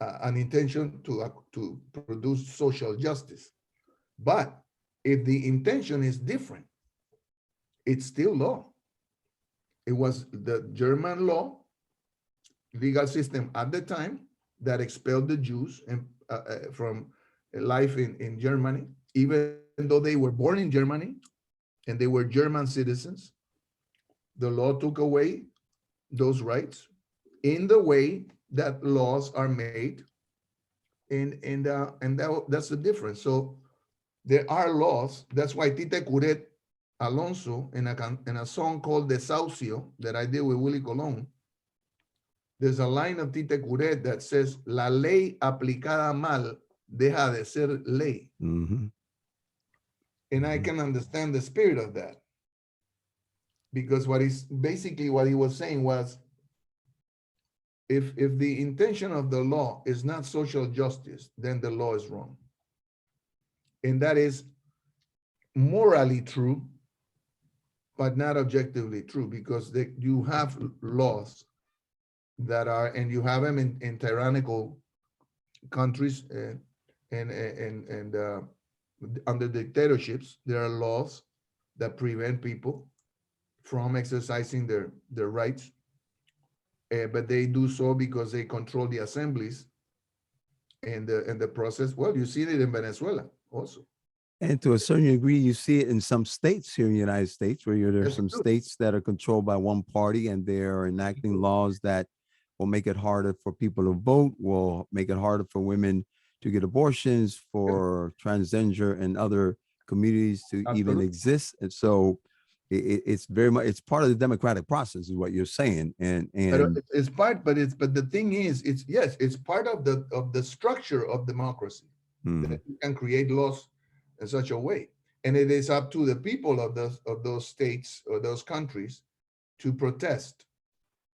an intention to produce social justice. But if the intention is different, it's still law. It was the German law, legal system at the time that expelled the Jews from life in Germany, even though they were born in Germany and they were German citizens. The law took away those rights in the way that laws are made, that's the difference. So there are laws. That's why Tite Curet Alonso in a song called Desahucio that I did with Willie Colon, there's a line of Tite Curet that says, la ley aplicada mal deja de ser ley. Mm-hmm. And I can understand the spirit of that. Because what he was saying was, if the intention of the law is not social justice, then the law is wrong. And that is morally true, but not objectively true, because you have laws that are, and you have them in tyrannical countries and under dictatorships. There are laws that prevent people from exercising their rights, but they do so because they control the assemblies and the process. Well, you see it in Venezuela also. And to a certain degree, you see it in some states here in the United States, where there's some states that are controlled by one party, and they're enacting laws that will make it harder for people to vote, will make it harder for women to get abortions, for transgender and other communities to even exist. And so it's very much, it's part of the democratic process is what you're saying. And it's part, but the thing is, it's part of the structure of democracy that you can create laws in such a way. And it is up to the people of those states or those countries to protest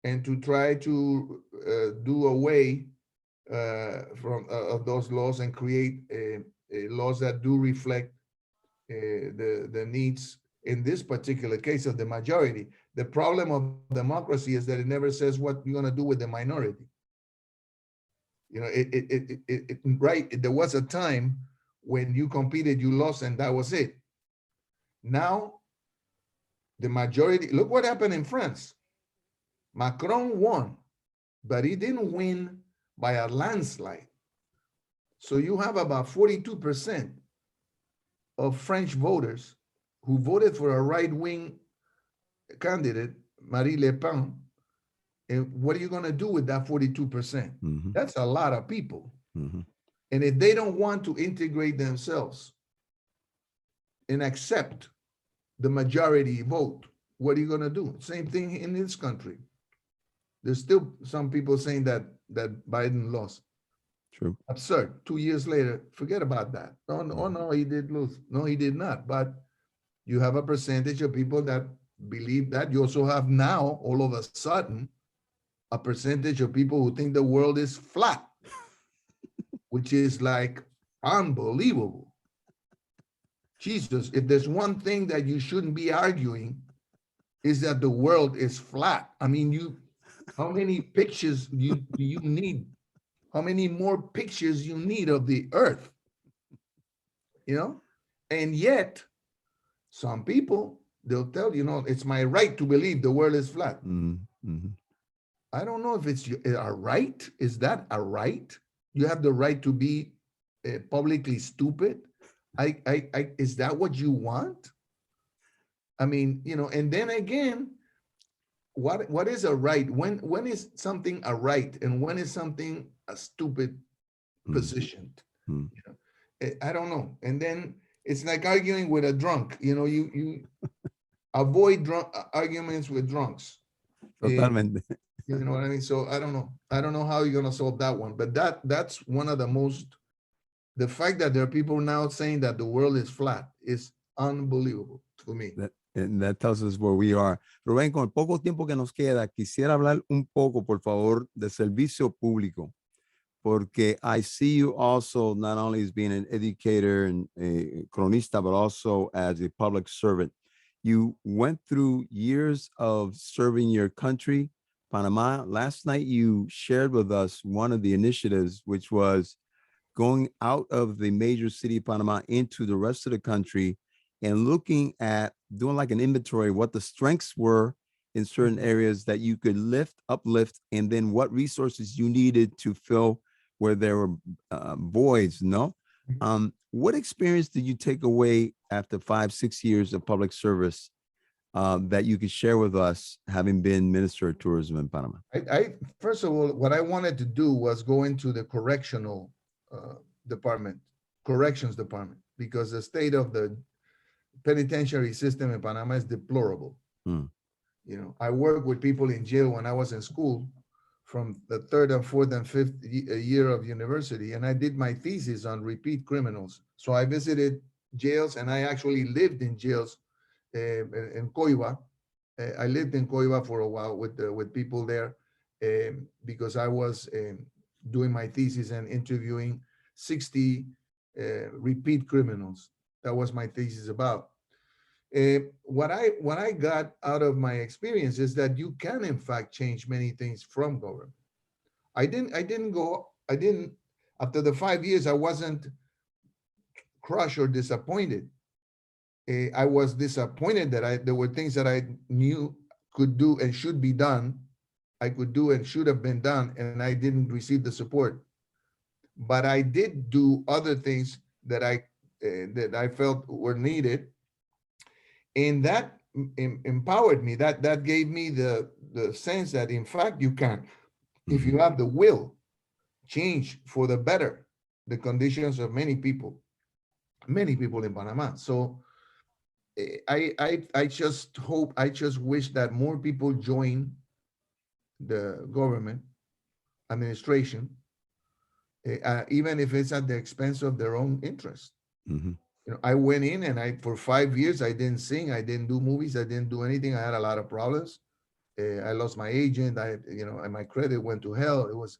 and to try to do away from those laws and create laws that do reflect the needs, in this particular case, of the majority. The problem of democracy is that it never says what you're going to do with the minority. You know, right, there was a time when you competed, you lost, and that was it. Now, the majority, look what happened in France. Macron won, but he didn't win by a landslide. So you have about 42% of French voters who voted for a right-wing candidate, Marine Le Pen. And what are you going to do with that 42%? That's a lot of people. And if they don't want to integrate themselves and accept the majority vote, what are you going to do? Same thing in this country. There's still some people saying that Biden lost. True. Absurd. 2 years later, forget about that. Oh, no, he did lose. No, he did not. But you have a percentage of people that believe that. You also have now, all of a sudden, a percentage of people who think the world is flat, which is like unbelievable. Jesus, if there's one thing that you shouldn't be arguing, is that the world is flat. I mean, how many pictures do you need? How many more pictures you need of the earth? You know? And yet, some people, they'll tell you, it's my right to believe the world is flat. I don't know if it's a right. Is that a right? You have the right to be publicly stupid. Is that what you want? I mean, and then again, what is a right? When is something a right and when is something a stupid position? I don't know. And then it's like arguing with a drunk. You avoid arguments with drunks. Totalmente. You know what I mean? So I don't know. I don't know how you're gonna solve that one. But that's one of the fact that there are people now saying that the world is flat is unbelievable to me. And that tells us where we are. Rubén, con el poco tiempo que nos queda, quisiera hablar un poco, por favor, de servicio público, porque I see you also not only as being an educator and a cronista, but also as a public servant. You went through years of serving your country, Panama. Last night, you shared with us one of the initiatives, which was going out of the major city of Panama into the rest of the country and looking at doing like an inventory, what the strengths were in certain areas that you could uplift, and then what resources you needed to fill where there were voids, no? What experience did you take away after 5-6 years of public service that you could share with us, having been Minister of Tourism in Panama? I first of all, what I wanted to do was go into the correctional department, corrections department, because the state of the penitentiary system in Panama is deplorable. You know, I worked with people in jail when I was in school from the 3rd and 4th and 5th year of university, and I did my thesis on repeat criminals. So I visited jails, and I actually lived in jails in Coiba. I lived in Coiba for a while with people there because I was doing my thesis and interviewing 60 repeat criminals. That was my thesis about. What I got out of my experience is that you can in fact change many things from government. After the 5 years, I wasn't crushed or disappointed. I was disappointed that there were things that I knew could do and should be done. I could do and should have been done, and I didn't receive the support. But I did do other things that I felt were needed, and that empowered me. That gave me the sense that in fact you can, if you have the will, change for the better the conditions of many people in Panama. So I just wish that more people join the government administration, even if it's at the expense of their own interest. You know, I went in and for 5 years, I didn't sing, I didn't do movies, I didn't do anything. I had a lot of problems. I lost my agent, and my credit went to hell. It was,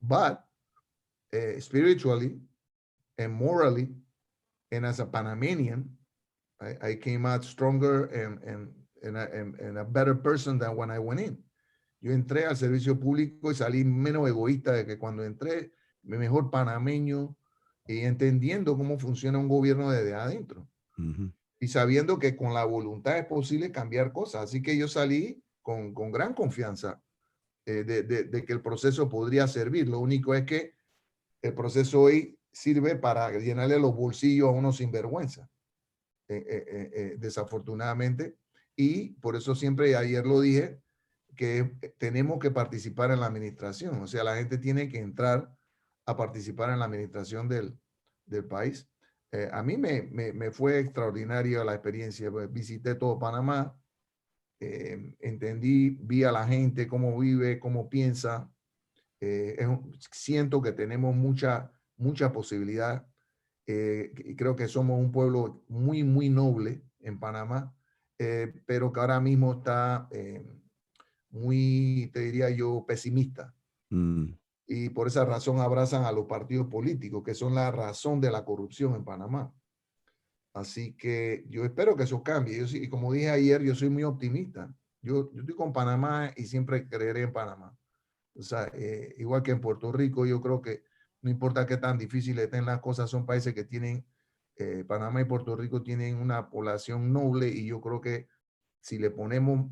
but spiritually and morally, and as a Panamanian, I came out stronger and a better person than when I went in. Yo entré al servicio público y salí menos egoísta de que cuando entré, mejor panameño, y entendiendo cómo funciona un gobierno desde adentro. Y sabiendo que con la voluntad es posible cambiar cosas. Así que yo salí con gran confianza de que el proceso podría servir. Lo único es que el proceso hoy sirve para llenarle los bolsillos a unos sinvergüenza, desafortunadamente. Y por eso siempre, ayer lo dije, que tenemos que participar en la administración. O sea, la gente tiene que entrar a participar en la administración del país. A mí me fue extraordinaria la experiencia. Visité todo Panamá, entendí, vi a la gente, cómo vive, cómo piensa. Siento que tenemos mucha posibilidad. Creo que somos un pueblo muy, muy noble en Panamá, pero que ahora mismo está muy, te diría yo, pesimista. Y por esa razón abrazan a los partidos políticos, que son la razón de la corrupción en Panamá. Así que yo espero que eso cambie. Y como dije ayer, yo soy muy optimista. Yo estoy con Panamá y siempre creeré en Panamá. O sea, igual que en Puerto Rico, yo creo que no importa qué tan difíciles estén las cosas, son países que tienen, Panamá y Puerto Rico tienen una población noble, y yo creo que si le ponemos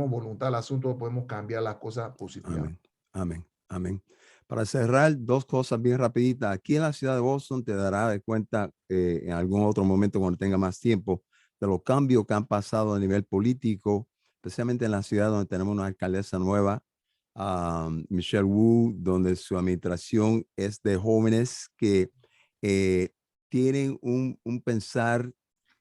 voluntad al asunto, podemos cambiar las cosas positivamente. Amén. Amén. Para cerrar, dos cosas bien rapiditas. Aquí en la ciudad de Boston te dará de cuenta en algún otro momento cuando tenga más tiempo de los cambios que han pasado a nivel político, especialmente en la ciudad donde tenemos una alcaldesa nueva, Michelle Wu, donde su administración es de jóvenes que tienen un pensar,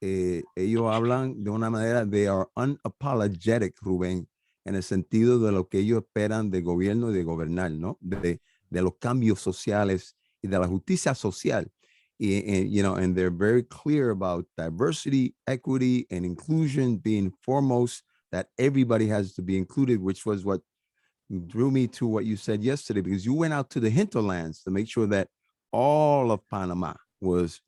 ellos hablan de una manera, they are unapologetic, Rubén, en el sentido de lo que ellos esperan del gobierno y de gobernar, ¿no? De los cambios sociales y de la justicia social. And they're very clear about diversity, equity, and inclusion being foremost, that everybody has to be included, which was what drew me to what you said yesterday, because you went out to the hinterlands to make sure that all of Panama was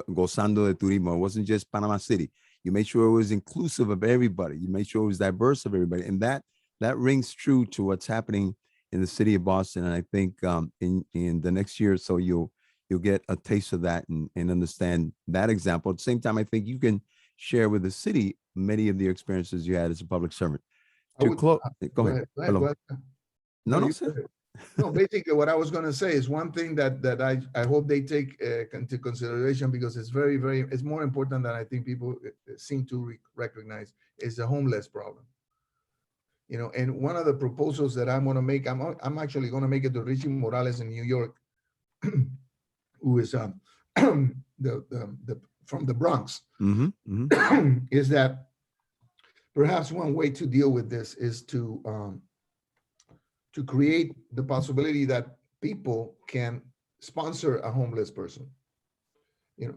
gozando de turismo. It wasn't just Panama City. You made sure it was inclusive of everybody. You made sure it was diverse of everybody. And that rings true to what's happening in the city of Boston. And I think in the next year or so, you'll you'll get a taste of that and understand that example. At the same time, I think you can share with the city many of the experiences you had as a public servant. I To would close, go go ahead. ahead. Go ahead. Go Hello. ahead. No, You sir. go ahead. No, basically what I was going to say is one thing that I hope they take into consideration, because it's very, it's more important than I think people seem to recognize, is the homeless problem. And one of the proposals that I'm going to make, I'm actually going to make it to Richie Morales in New York, who is the from the Bronx, is that perhaps one way to deal with this is to create the possibility that people can sponsor a homeless person.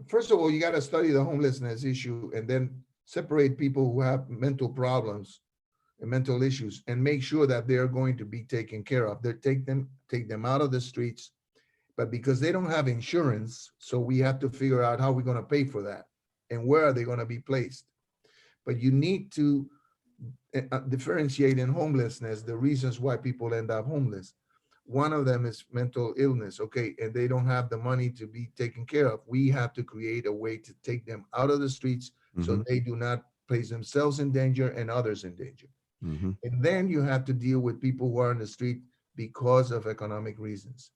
First of all, you got to study the homelessness issue and then separate people who have mental problems and mental issues and make sure that they're going to be taken care of. They take them out of the streets, but because they don't have insurance, so we have to figure out how we're going to pay for that and where are they going to be placed. But you need to differentiate in homelessness the reasons why people end up homeless. One of them is mental illness, okay, and they don't have the money to be taken care of. We have to create a way to take them out of the streets so they do not place themselves in danger and others in danger. And then you have to deal with people who are on the street because of economic reasons.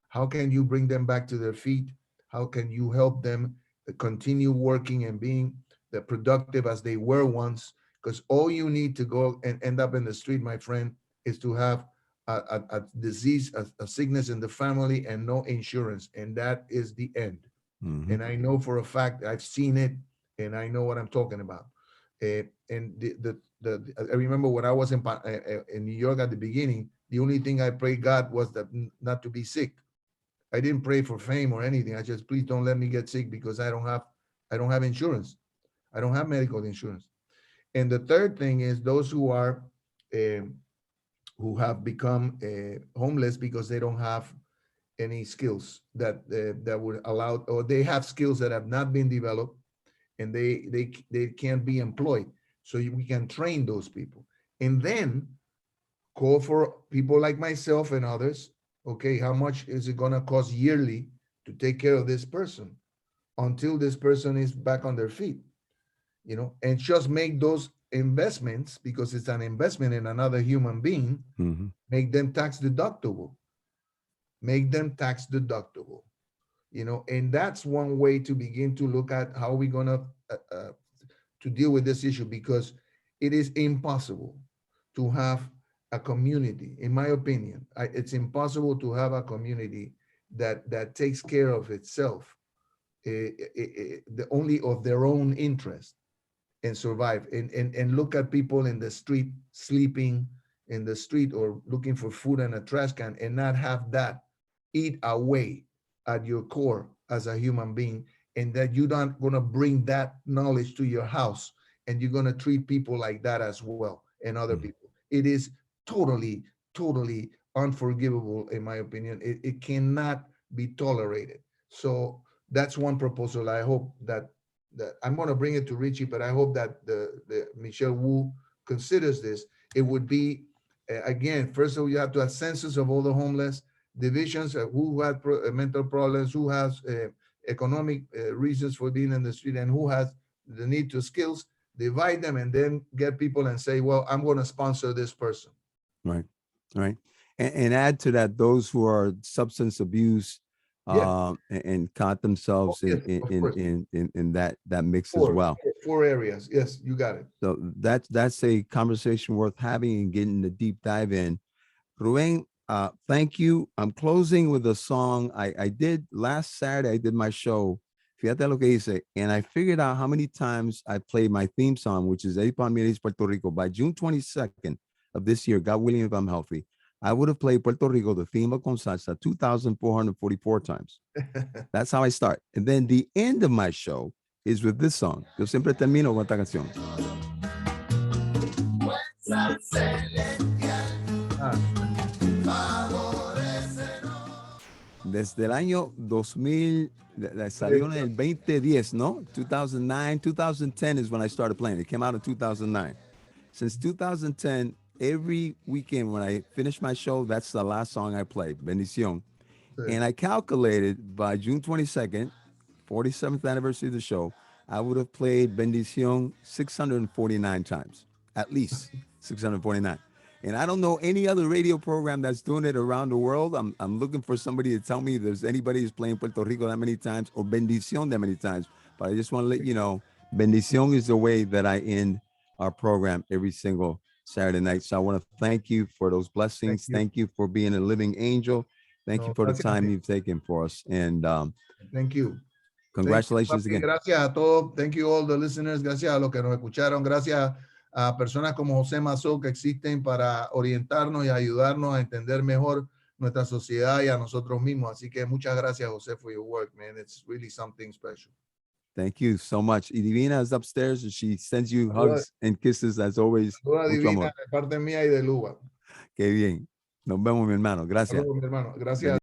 How can you bring them back to their feet? How can you help them continue working and being productive as they were once? Because all you need to go and end up in the street, my friend, is to have a disease, a sickness in the family and no insurance. And that is the end. And I know for a fact, I've seen it and I know what I'm talking about. And I remember when I was in New York at the beginning, the only thing I prayed God was that not to be sick. I didn't pray for fame or anything. I just, please don't let me get sick because I don't have insurance. I don't have medical insurance. And the third thing is those who have become homeless because they don't have any skills that would allow, or they have skills that have not been developed and they can't be employed. So we can train those people and then call for people like myself and others. Okay, how much is it going to cost yearly to take care of this person until this person is back on their feet? And just make those investments, because it's an investment in another human being, make them tax deductible. Make them tax deductible. And that's one way to begin to look at how we're going to deal with this issue, because it is impossible to have a community, in my opinion, it's impossible to have a community that takes care of itself, only of their own interest, and survive. And look at people in the street, sleeping in the street or looking for food in a trash can, and not have that eat away at your core as a human being, and that you're not going to bring that knowledge to your house, and you're going to treat people like that as well, and other people. It is totally unforgivable, in my opinion. It cannot be tolerated. So that's one proposal. I hope that I'm going to bring it to Richie, but I hope that the Michelle Wu considers this. It would be, again, first of all, you have to have census of all the homeless, divisions of who had mental problems, who has economic reasons for being in the street, and who has the need to skills, divide them, and then get people and say, well, I'm going to sponsor this person. Right. And add to that, those who are substance abuse and caught themselves in that mix as well. Four areas. Yes, you got it. So that's a conversation worth having and getting the deep dive in. Rubén, thank you. I'm closing with a song I did last Saturday. I did my show, Fíjate lo que hice, and I figured out how many times I played my theme song, which is Eddie Palmieri's Puerto Rico. By June 22nd of this year, God willing, if I'm healthy, I would have played Puerto Rico, the theme of Con Salsa, 2,444 times. That's how I start. And then the end of my show is with this song. Yo siempre termino con esta canción. Desde el año 2000, salió en el 2010, ¿no? 2009, 2010 is when I started playing. It came out in 2009. Since 2010, every weekend when I finish my show, that's the last song I play, Bendición. Sí. And I calculated by June 22nd, 47th anniversary of the show, I would have played Bendición 649 times, at least 649. And I don't know any other radio program that's doing it around the world. I'm looking for somebody to tell me if there's anybody who's playing Puerto Rico that many times or Bendición that many times. But I just want to let you know, Bendición is the way that I end our program every single Saturday night. So I want to thank you for those blessings. you. Thank you for being a living angel. Thank you No, for the gracias a time ti. you've taken for us. And Thank you. congratulations Thank you, again. papi. Gracias a todos. Thank you all the listeners. Gracias a los que nos escucharon. Gracias a personas como José Mazó que existen para orientarnos y ayudarnos a entender mejor nuestra sociedad y a nosotros mismos. Así que muchas gracias, José, for your work, man. It's really something special. Thank you so much. Y Divina is upstairs and she sends you Saluda- hugs and kisses as always. Saluda Mucho divina amor. de parte mía y de Luba. Qué bien. Nos vemos, mi hermano. Gracias. Saludos, mi hermano. Gracias.